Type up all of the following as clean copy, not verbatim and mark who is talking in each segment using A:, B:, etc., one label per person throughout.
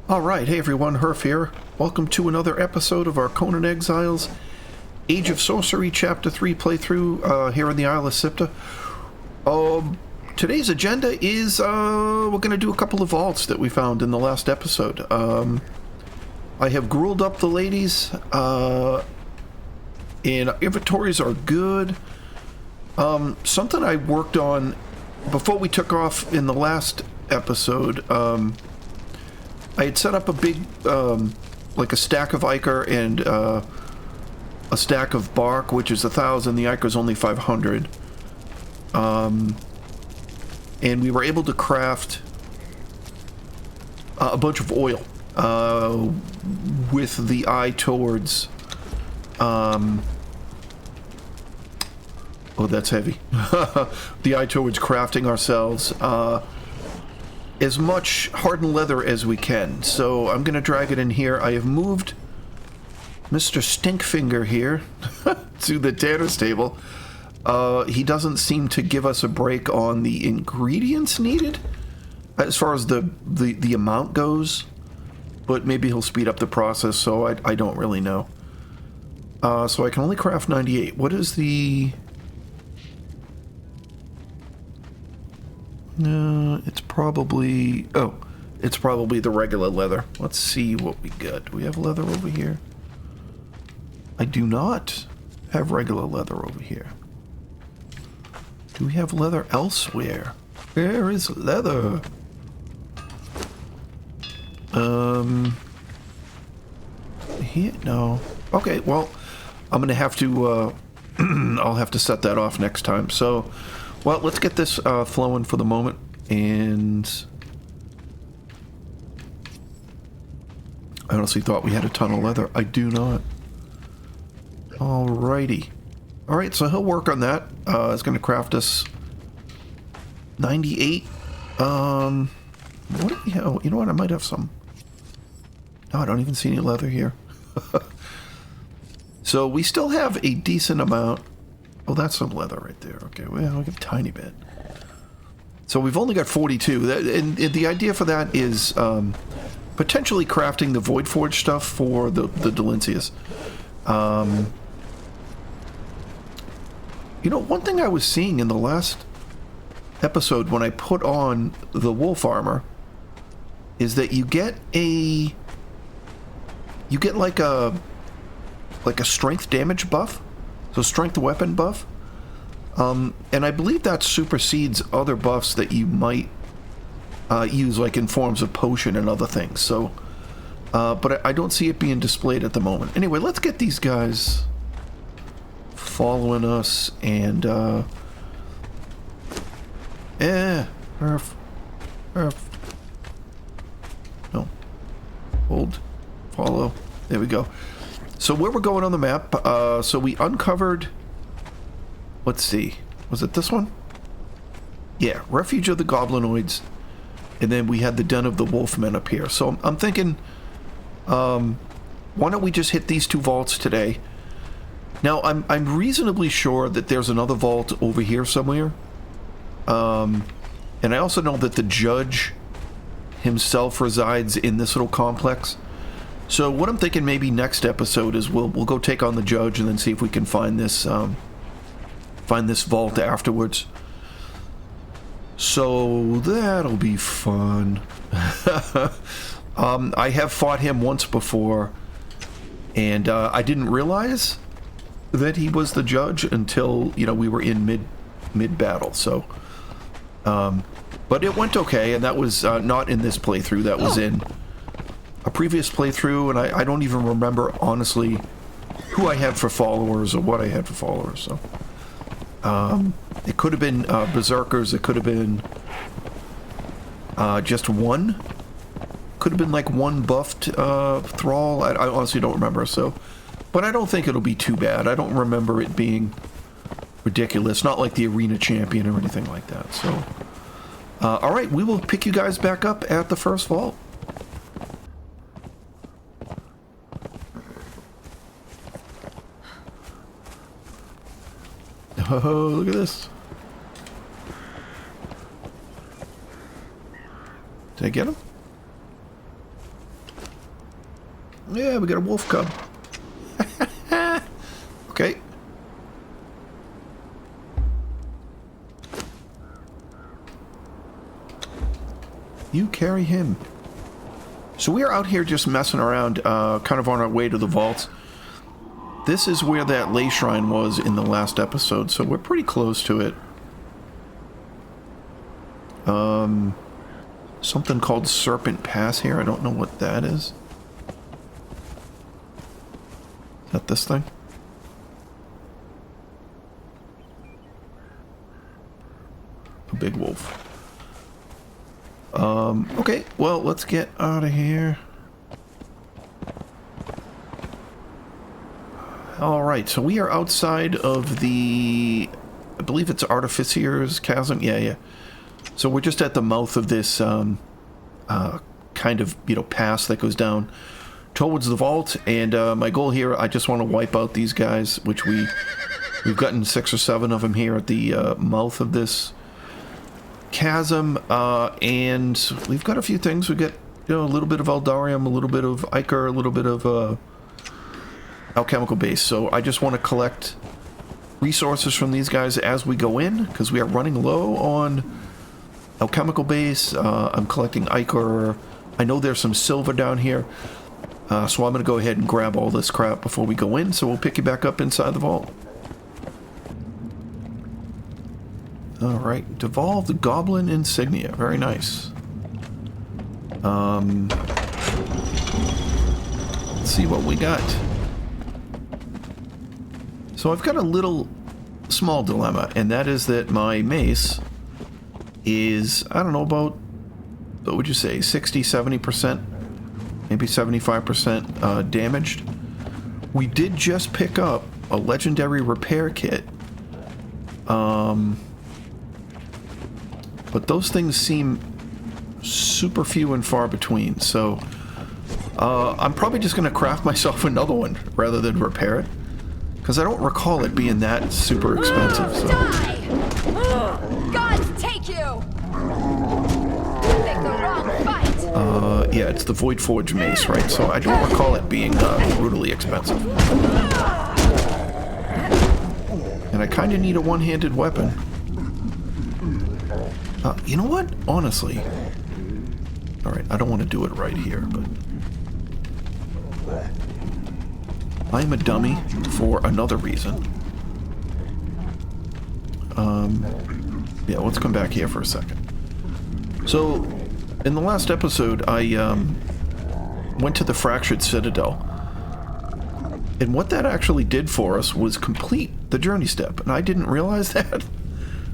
A: Alright, hey everyone, Hrph here. Welcome to another episode of our Conan Exiles Age of Sorcery Chapter 3 playthrough here in the Isle of Siptah. Today's agenda is we're going to do a couple of vaults that we found in the last episode. I have grueled up the ladies, and inventories are good. Something I worked on before we took off in the last episode, I had set up a big, like a stack of ichor and a stack of bark, which is 1,000. The ichor is only 500. And we were able to craft a bunch of oil with the eye towards... oh, that's heavy. The eye towards crafting ourselves as much hardened leather as we can. So I'm going to drag it in here. I have moved Mr. Stinkfinger here to the tanner's table. He doesn't seem to give us a break on the ingredients needed as far as the amount goes, but maybe he'll speed up the process, so I don't really know. So I can only craft 98. What is the... No, it's probably... Oh, it's probably the regular leather. Let's see what we got. Do we have leather over here? I do not have regular leather over here. Do we have leather elsewhere? Where is leather? Here? No. Okay, well, I'm gonna have to, I'll have to set that off next time. So, well, let's get this flowing for the moment, and I honestly thought we had a ton of leather. I do not. Alrighty. Alright, so he'll work on that. It's going to craft us 98. What do we have? You know what? I might have some. No, I don't even see any leather here. So we still have a decent amount. Oh, that's some leather right there. Okay, well, we have a tiny bit. So we've only got 42. And the idea for that is potentially crafting the Void Forge stuff for the Dalinsias. You know, one thing I was seeing in the last episode when I put on the wolf armor is that you get like a strength damage buff, so strength weapon buff, and I believe that supersedes other buffs that you might use, like in forms of potion and other things. So, but I don't see it being displayed at the moment. Anyway, let's get these guys following us, and Hrph. No, hold, follow, there we go. So where we're going on the map, so we uncovered, let's see, was it this one? Yeah, Refuge of the Goblinoids, and then we had the Den of the Wolfmen up here. So I'm thinking, why don't we just hit these two vaults today? Now, I'm reasonably sure that there's another vault over here somewhere. And I also know that the judge himself resides in this little complex. So what I'm thinking maybe next episode is we'll go take on the judge and then see if we can find this vault afterwards. So that'll be fun. I have fought him once before, and I didn't realize that he was the judge until, you know, we were in mid battle. So but it went okay, and that was not in this playthrough. That was in a previous playthrough, and I don't even remember honestly who I had for followers or what I had for followers. So it could have been berserkers, it could have been just one, could have been like one buffed Thrall. I honestly don't remember. So, but I don't think it'll be too bad. I don't remember it being ridiculous, not like the arena champion or anything like that. So alright, we will pick you guys back up at the first vault. Oh, look at this. Did I get him? Yeah, we got a wolf cub. Okay. You carry him. So we are out here just messing around, kind of on our way to the vaults. This is where that ley shrine was in the last episode, so we're pretty close to it. Something called Serpent Pass here. I don't know what that is. Is that this thing? A big wolf. Okay, well, let's get out of here. Alright, so we are outside of the... I believe it's Artificer's Chasm. Yeah. So we're just at the mouth of this kind of, you know, pass that goes down towards the vault. And my goal here, I just want to wipe out these guys, which we've gotten 6 or 7 of them here at the mouth of this chasm. And we've got a few things. We get, you know, a little bit of Eldarium, a little bit of Ichor, a little bit of alchemical base. So I just want to collect resources from these guys as we go in, because we are running low on alchemical base. I'm collecting Ichor. I know there's some silver down here, so I'm going to go ahead and grab all this crap before we go in, so we'll pick you back up inside the vault. Alright, devolve the Goblin Insignia. Very nice. Let's see what we got. So I've got a little small dilemma, and that is that my mace is, I don't know, about, what would you say, 60, 70%, maybe 75% damaged. We did just pick up a legendary repair kit, but those things seem super few and far between, so I'm probably just going to craft myself another one rather than repair it. Because I don't recall it being that super expensive. So.
B: Gods take you! Pick the wrong fight!
A: Yeah, it's the Void Forge mace, right? So I don't recall it being brutally expensive. And I kind of need a one-handed weapon. You know what? Honestly. Alright, I don't want to do it right here, but... I'm a dummy for another reason. Yeah, let's come back here for a second. So, in the last episode, I went to the Fractured Citadel. And what that actually did for us was complete the journey step, and I didn't realize that.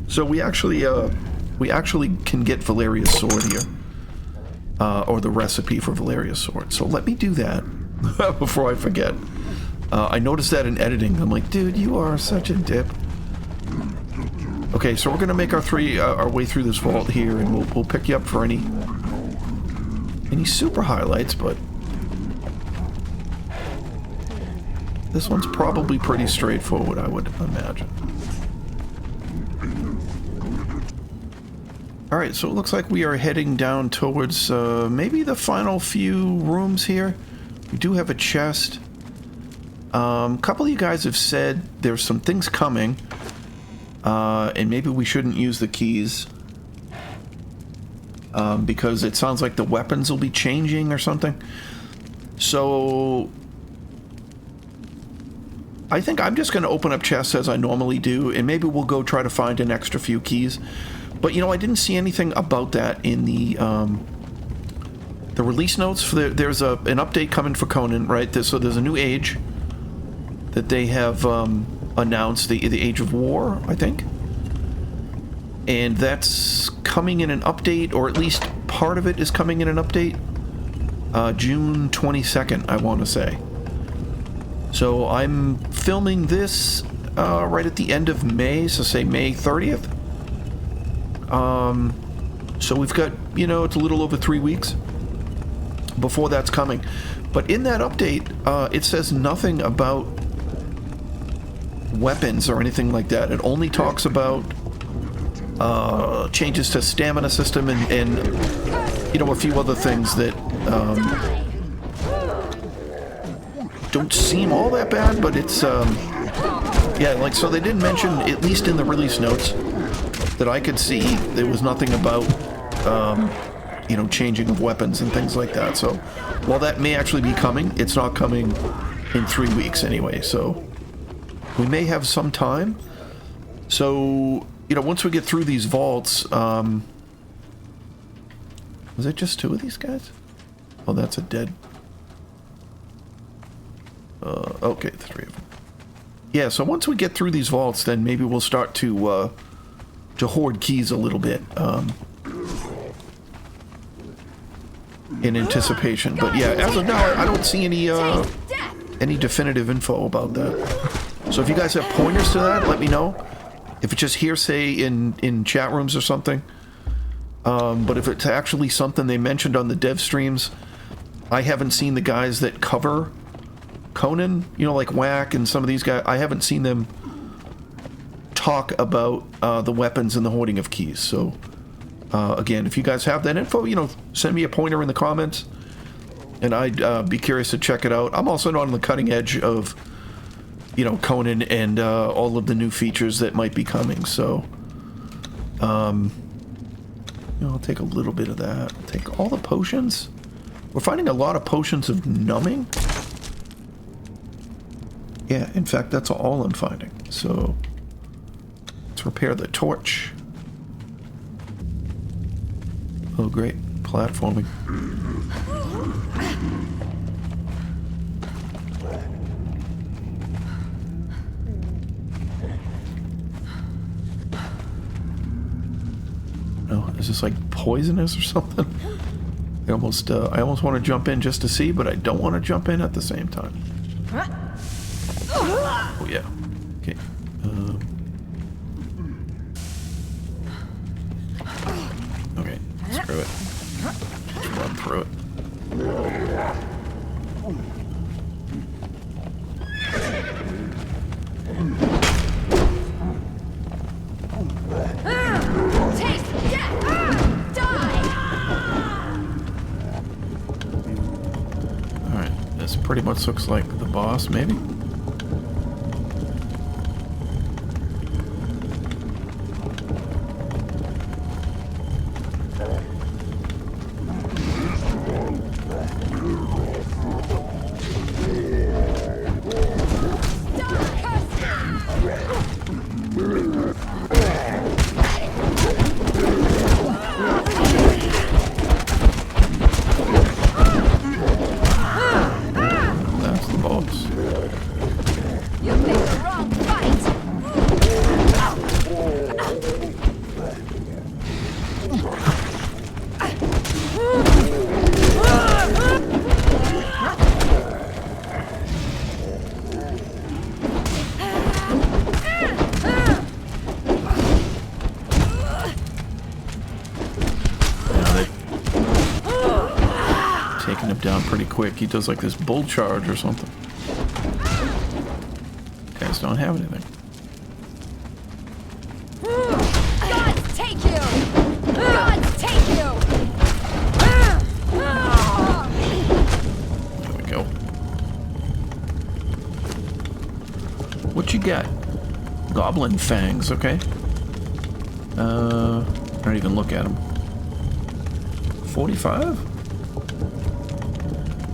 A: So we actually can get Valeria's sword here. Or the recipe for Valeria's sword. So let me do that before I forget. I noticed that in editing. I'm like, dude, you are such a dip. Okay, so we're gonna make our way through this vault here, and we'll pick you up for any super highlights, but this one's probably pretty straightforward, I would imagine. Alright, so it looks like we are heading down towards maybe the final few rooms here. We do have a chest. A couple of you guys have said there's some things coming, and maybe we shouldn't use the keys, because it sounds like the weapons will be changing or something. So I think I'm just going to open up chests as I normally do, and maybe we'll go try to find an extra few keys. But, you know, I didn't see anything about that in the release notes. There's an update coming for Conan, right? So there's a new age that they have announced, the Age of War, I think. And that's coming in an update, or at least part of it is coming in an update. June 22nd, I want to say. So I'm filming this right at the end of May, so say May 30th. So we've got, you know, it's a little over 3 weeks before that's coming. But in that update, it says nothing about weapons or anything like that. It only talks about changes to stamina system and you know, a few other things that don't seem all that bad, but it's, yeah, like, so they didn't mention, at least in the release notes that I could see, there was nothing about, you know, changing of weapons and things like that. So while that may actually be coming, it's not coming in 3 weeks anyway, so we may have some time. So, you know, once we get through these vaults, was it just 2 of these guys? Oh, that's a dead. Okay, 3 of them. Yeah, so once we get through these vaults, then maybe we'll start to hoard keys a little bit, in anticipation. But yeah, as of now, I don't see any definitive info about that. So if you guys have pointers to that, let me know. If it's just hearsay in chat rooms or something. But if it's actually something they mentioned on the dev streams, I haven't seen the guys that cover Conan, you know, like Whack and some of these guys, I haven't seen them talk about the weapons and the hoarding of keys. So again, if you guys have that info, you know, send me a pointer in the comments, and I'd be curious to check it out. I'm also not on the cutting edge of, you know, Conan and all of the new features that might be coming. So, you know, I'll take a little bit of that. I'll take all the potions. We're finding a lot of potions of numbing. Yeah, in fact, that's all I'm finding. So, let's repair the torch. Oh, great. Platforming. Oh, is this like poisonous or something? I almost want to jump in just to see, but I don't want to jump in at the same time. Oh, yeah. Okay. Okay, screw it. Just run through it.
B: Taste death! Die!
A: Alright, this pretty much looks like the boss, maybe? Quick, he does like this bull charge or something. Guys don't have anything.
B: Gods take you! Gods take you!
A: There we go. What you got? Goblin fangs, okay. I don't even look at them. 45?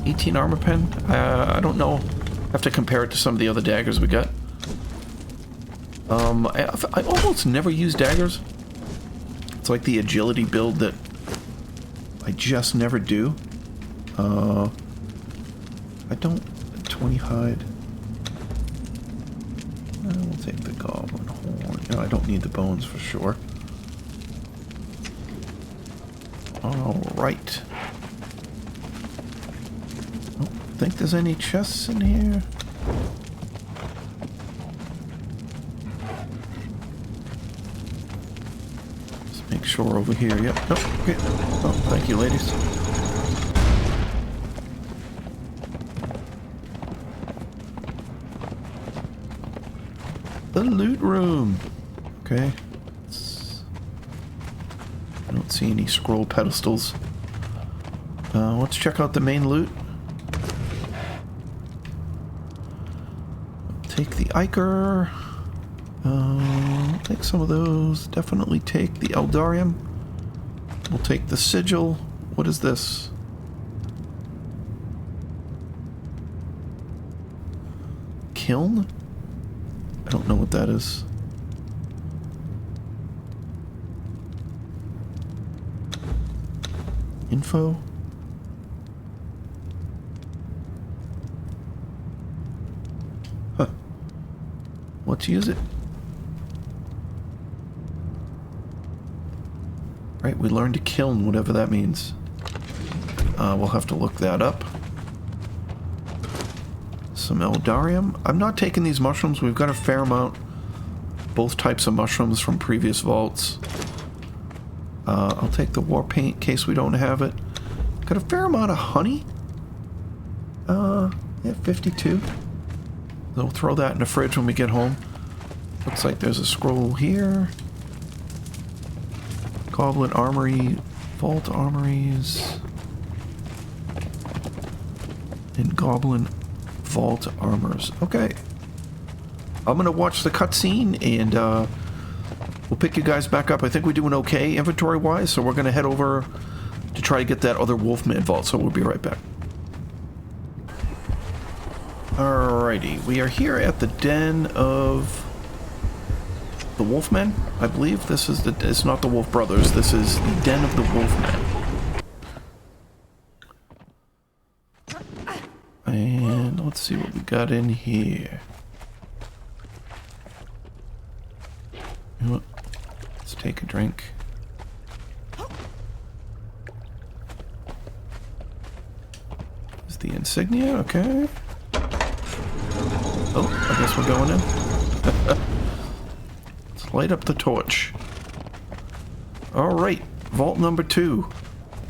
A: 18 armor pen? I don't know. I have to compare it to some of the other daggers we got. I almost never use daggers. It's like the agility build that I just never do. I don't... 20 hide. We'll take the goblin horn. No, I don't need the bones for sure. Alright. Think there's any chests in here? Let's make sure over here. Yep. Nope. Okay. Oh, thank you, ladies. The loot room. Okay. I don't see any scroll pedestals. Let's check out the main loot. take the Ichor. We'll take some of those. Definitely take the Eldarium. We'll take the Sigil. What is this? Kiln? I don't know what that is. Info? Huh. Let's use it. Right, we learned to kiln, whatever that means. We'll have to look that up. Some Eldarium. I'm not taking these mushrooms. We've got a fair amount. Both types of mushrooms from previous vaults. I'll take the war paint in case we don't have it. Got a fair amount of honey. Yeah, 52. We'll throw that in the fridge when we get home. Looks like there's a scroll here. Goblin Armory, Vault Armories, and Goblin Vault Armors. Okay. I'm going to watch the cutscene and we'll pick you guys back up. I think we're doing okay inventory-wise, so we're going to head over to try to get that other Wolfman vault, so we'll be right back. Alrighty, we are here at the den of the Wolfmen, I believe. This is the, it's not the Wolf Brothers, this is the den of the Wolfmen. And let's see what we got in here. You know what? Let's take a drink. Is the insignia, okay. Oh, I guess we're going in. Let's light up the torch. Alright, vault number 2.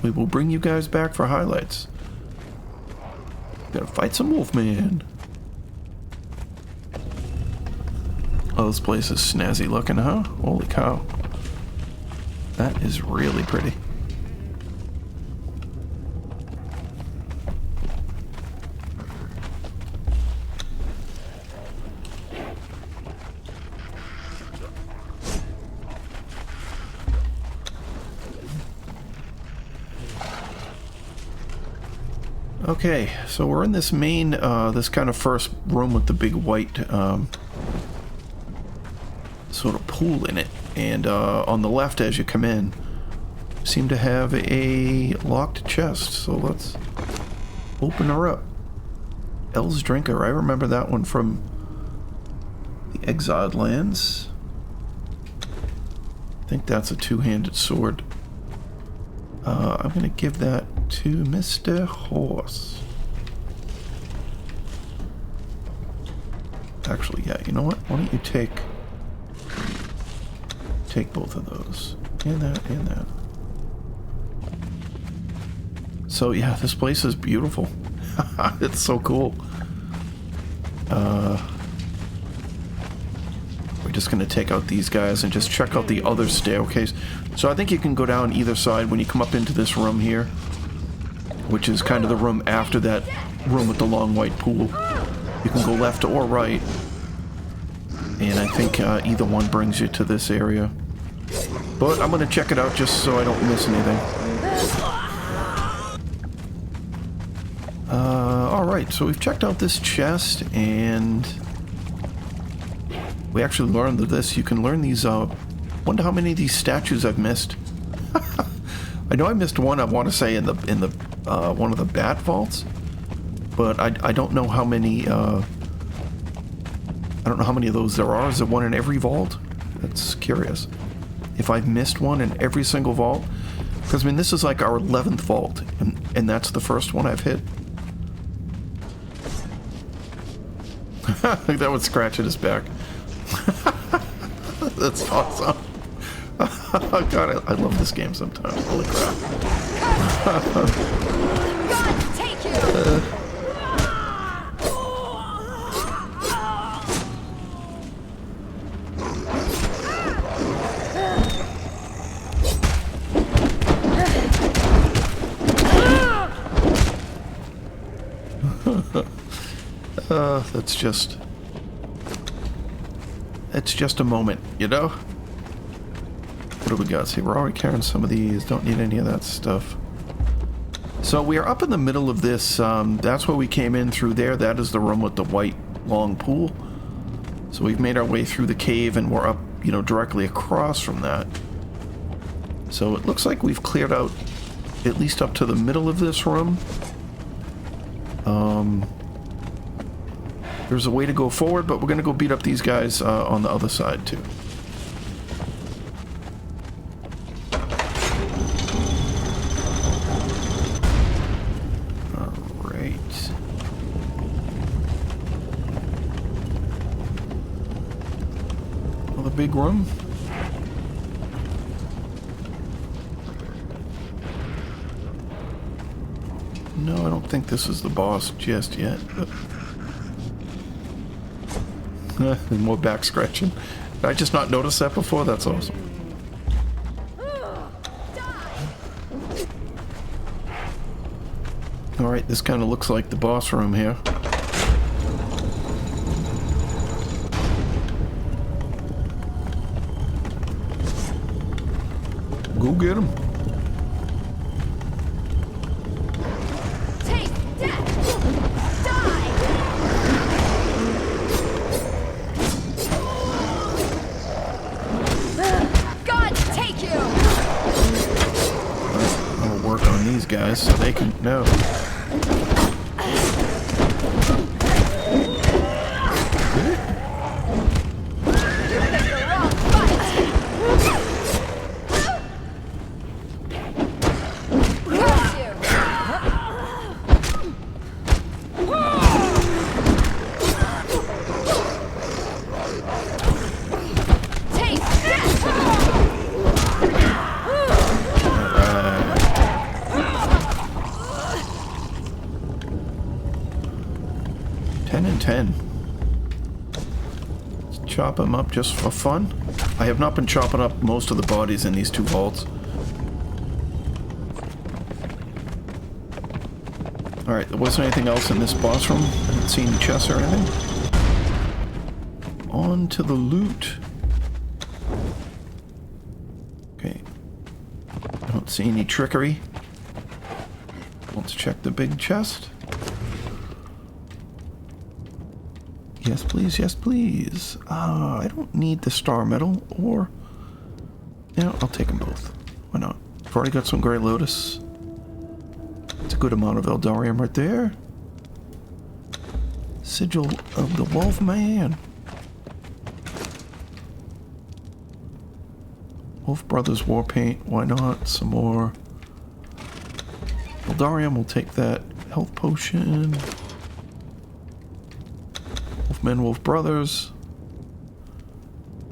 A: We will bring you guys back for highlights. Gotta fight some Wolfman. Oh, this place is snazzy looking, huh? Holy cow. That is really pretty. Okay, so we're in this main, this kind of first room with the big white, sort of pool in it. And on the left as you come in, seem to have a locked chest. So let's open her up. El's Drinker, I remember that one from the Exiled Lands. I think that's a two-handed sword. I'm going to give that to Mr. Horse. Actually, yeah, you know what? Why don't you take both of those. And that, and that. So, yeah, this place is beautiful. It's so cool. We're just going to take out these guys and just check out the other staircase. So I think you can go down either side when you come up into this room here, which is kind of the room after that room with the long white pool. You can go left or right, and I think either one brings you to this area. But I'm going to check it out just so I don't miss anything. Alright, so we've checked out this chest, and we actually learned that this, you can learn these, wonder how many of these statues I've missed. I know I missed one, I want to say, in the one of the bat vaults, but I don't know how many, I don't know how many of those there are. Is there one in every vault? That's curious. If I've missed one in every single vault, because I mean this is like our 11th vault, and that's the first one I've hit. That would scratch at his back. That's awesome. Oh god, I love this game sometimes. Holy crap.
B: God, take you!
A: That's just it's just a moment, you know? What do we got? See, we're already carrying some of these. Don't need any of that stuff. So we are up in the middle of this. That's where we came in through there. That is the room with the white long pool. So we've made our way through the cave and we're up, you know, directly across from that. So it looks like we've cleared out at least up to the middle of this room. There's a way to go forward, but we're going to go beat up these guys on the other side too. Alright. Another big room. No, I don't think this is the boss just yet, but... more back scratching. Did I just not notice that before? That's awesome. Alright, this kind of looks like the boss room here. Go get him. Guys, so they can know. Chop them up just for fun. I have not been chopping up most of the bodies in these two vaults. Alright, there wasn't anything else in this boss room. I didn't see any chests or anything. On to the loot. Okay. I don't see any trickery. Let's check the big chest. Yes, please. Yes, please. I don't need the star medal, or... Yeah, I'll take them both. Why not? I've already got some Grey Lotus. It's a good amount of Eldarium right there. Sigil of the Wolfman. Wolf Brothers War Paint. Why not? Some more. Eldarium, we'll take that. Health Potion. Wolfmen, Wolf Brothers.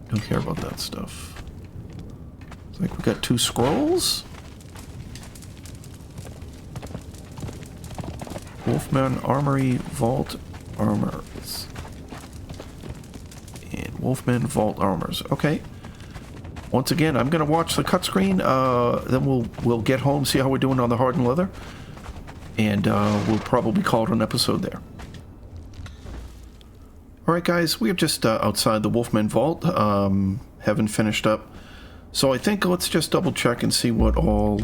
A: Don't care about that stuff. Looks like we got 2 scrolls. Wolfman Armory Vault Armors. And Wolfman Vault Armors. Okay. Once again, I'm gonna watch the cut screen. Then we'll get home, see how we're doing on the hardened leather, and we'll probably call it an episode there. Alright guys, we're just outside the Wolfman Vault, haven't finished up. So I think let's just double check and see what all,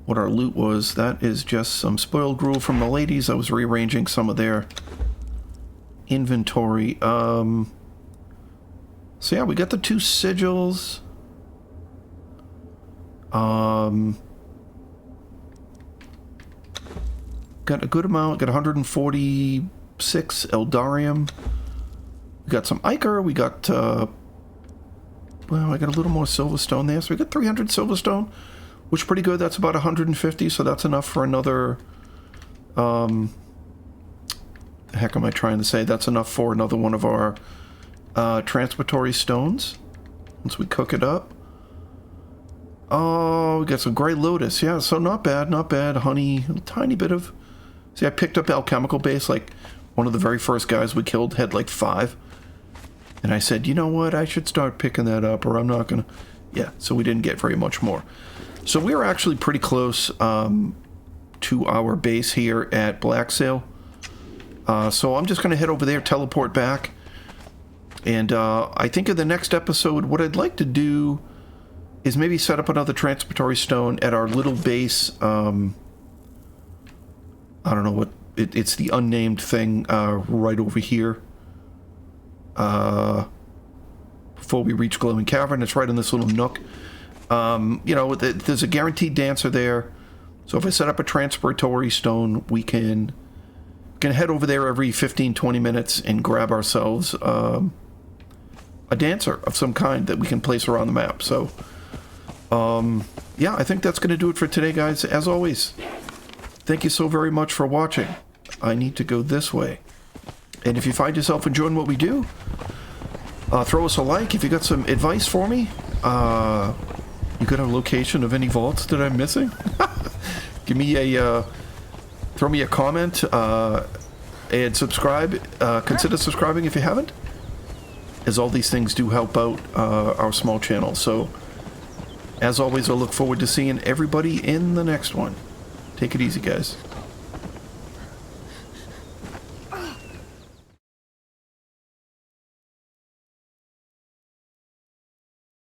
A: what our loot was. That is just some spoiled gruel from the ladies. I was rearranging some of their inventory. So yeah, we got the 2 sigils. Got a good amount, got 146 Eldarium. We got some Ichor, we got, well, I got a little more Silverstone there, so we got 300 Silverstone, which is pretty good. That's about 150, so that's enough for another, the heck am I trying to say? That's enough for another one of our transportory stones, once we cook it up. Oh, we got some Grey Lotus, yeah, so not bad, not bad. Honey, a tiny bit of... See, I picked up alchemical base, like, one of the very first guys we killed had, like, 5. And I said, you know what, I should start picking that up, or I'm not gonna... Yeah, so we didn't get very much more. So we were actually pretty close to our base here at Black Sail. So I'm just gonna head over there, teleport back, And I think in the next episode, what I'd like to do is maybe set up another transitory stone at our little base. I don't know what... It's the unnamed thing right over here. Before we reach Glowing Cavern, it's right in this little nook. You know, there's a guaranteed dancer there. So if I set up a transitory stone, we can head over there every 15-20 minutes and grab ourselves a dancer of some kind that we can place around the map. So, yeah, I think that's going to do it for today, guys. As always, thank you so very much for watching. I need to go this way. And if you find yourself enjoying what we do, throw us a like. If you got some advice for me, you got a location of any vaults that I'm missing? Give me a, throw me a comment, and subscribe. Consider subscribing if you haven't, as all these things do help out our small channel. So, as always, I look forward to seeing everybody in the next one. Take it easy, guys.